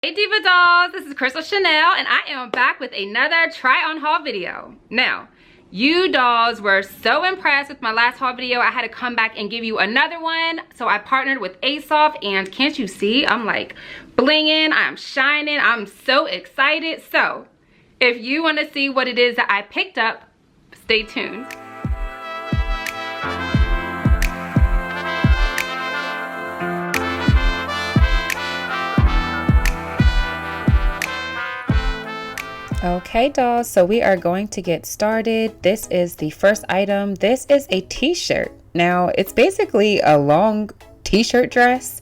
Hey Diva Dolls, this is CRYSTALCHANEL and I am back with another try on haul video. Now, you dolls were so impressed with my last haul video, I had to come back and give you another one. So I partnered with Asoph and can't you see, I'm like blinging, I'm shining, I'm so excited. So if you want to see what it is that I picked up, stay tuned. Okay dolls, so we are going to get started. This is the first item. This is a t-shirt. Now it's basically a long t-shirt dress.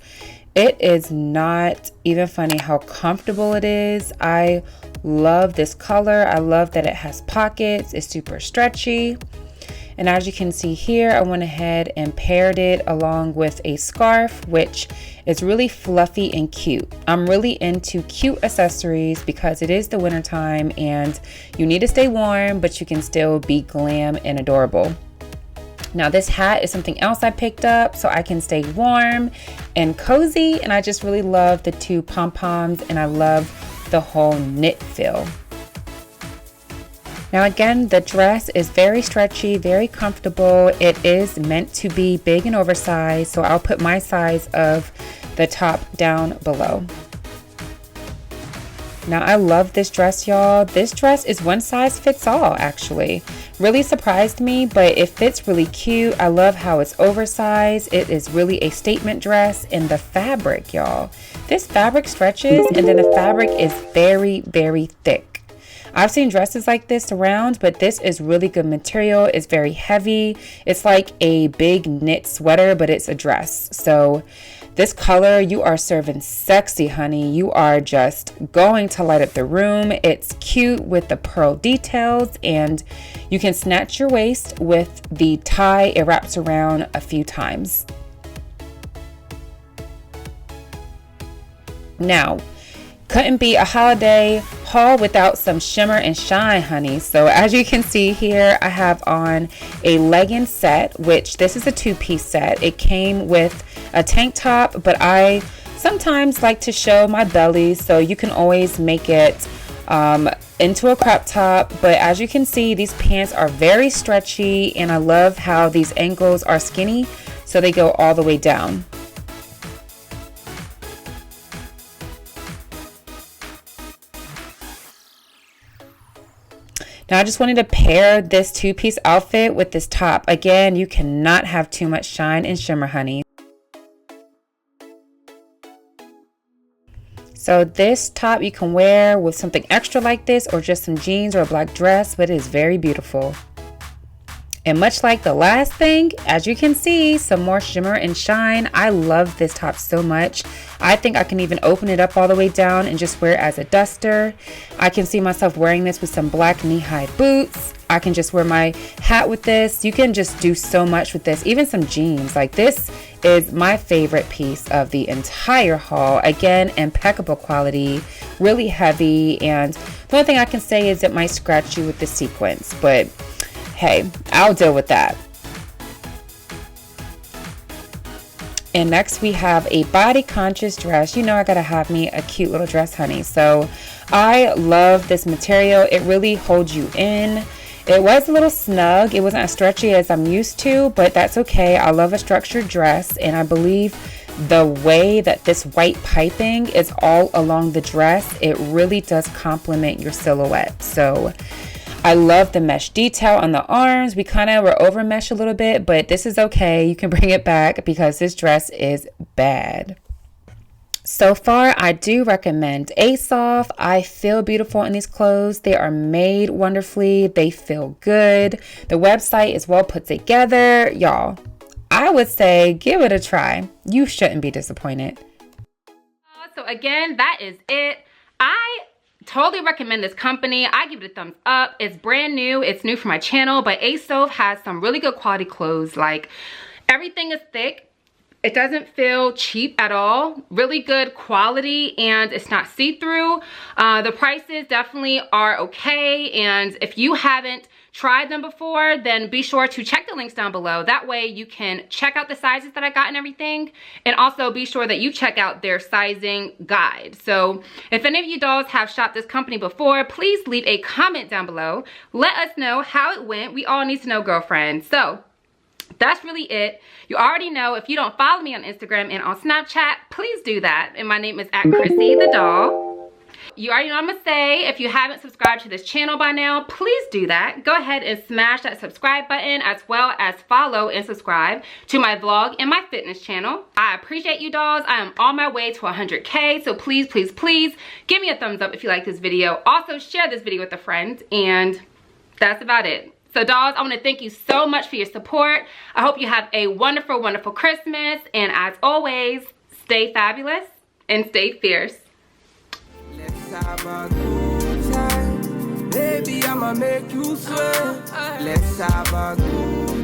It is not even funny how comfortable it is. I love this color. I love that it has pockets. It's super stretchy. And as you can see here, I went ahead and paired it along with a scarf, which is really fluffy and cute. I'm really into cute accessories because it is the winter time and you need to stay warm, but you can still be glam and adorable. Now this hat is something else I picked up so I can stay warm and cozy. And I just really love the two pom-poms and I love the whole knit feel. Now again, the dress is very stretchy, very comfortable. It is meant to be big and oversized, so I'll put my size of the top down below. Now I love this dress, y'all. This dress is one size fits all, actually. Really surprised me, but it fits really cute. I love how it's oversized. It is really a statement dress, and the fabric, y'all. This fabric stretches, and then the fabric is very, very thick. I've seen dresses like this around, but this is really good material. It's very heavy. It's like a big knit sweater, but it's a dress. So this color, you are serving sexy, honey. You are just going to light up the room. It's cute with the pearl details, and you can snatch your waist with the tie. It wraps around a few times. Now, couldn't be a holiday haul without some shimmer and shine, honey. So as you can see here, I have on a legging set, which this is a two-piece set. It came with a tank top, but I sometimes like to show my belly, so you can always make it into a crop top. But as you can see, these pants are very stretchy and I love how these ankles are skinny, so they go all the way down. Now I just wanted to pair this two-piece outfit with this top. Again, you cannot have too much shine and shimmer, honey. So this top you can wear with something extra like this or just some jeans or a black dress, but it is very beautiful. And much like the last thing, as you can see, some more shimmer and shine. I love this top so much. I think I can even open it up all the way down and just wear it as a duster. I can see myself wearing this with some black knee-high boots. I can just wear my hat with this. You can just do so much with this, even some jeans. Like, this is my favorite piece of the entire haul. Again, impeccable quality, really heavy, and the only thing I can say is it might scratch you with the sequins, but hey, I'll deal with that. And next we have a body conscious dress. You know I gotta have me a cute little dress, honey. So I love this material. It really holds you in. It was a little snug. It wasn't as stretchy as I'm used to, but that's okay. I love a structured dress, and I believe the way that this white piping is all along the dress, it really does complement your silhouette. So I love the mesh detail on the arms. We kind of were over mesh a little bit, but this is okay. You can bring it back because this dress is bad. So far, I do recommend Asoph. I feel beautiful in these clothes. They are made wonderfully. They feel good. The website is well put together. Y'all, I would say give it a try. You shouldn't be disappointed. So again, that is it. I totally recommend this company. I give it a thumbs up. It's brand new. It's new for my channel, but Asoph has some really good quality clothes. Like, everything is thick. It doesn't feel cheap at all. Really good quality, and it's not see-through. The prices definitely are okay, and if you haven't tried them before, then be sure to check the links down below. That way you can check out the sizes that I got and everything, and also be sure that you check out their sizing guide. So if any of you dolls have shopped this company before, please leave a comment down below. Let us know how it went. We all need to know, girlfriend. So that's really it. You already know, if you don't follow me on Instagram and on Snapchat, please do that. And my name is @ChryssyTheDoll. You already know what I'm gonna say. If you haven't subscribed to this channel by now, please do that. Go ahead and smash that subscribe button, as well as follow and subscribe to my vlog and my fitness channel. I appreciate you dolls. I am on my way to 100K, so please, please, please give me a thumbs up if you like this video. Also share this video with a friend, and that's about it. So dolls, I want to thank you so much for your support. I hope you have a wonderful, wonderful Christmas, and as always, stay fabulous and stay fierce. Let's have a good time. Baby, I'ma make you sweat. Let's have a good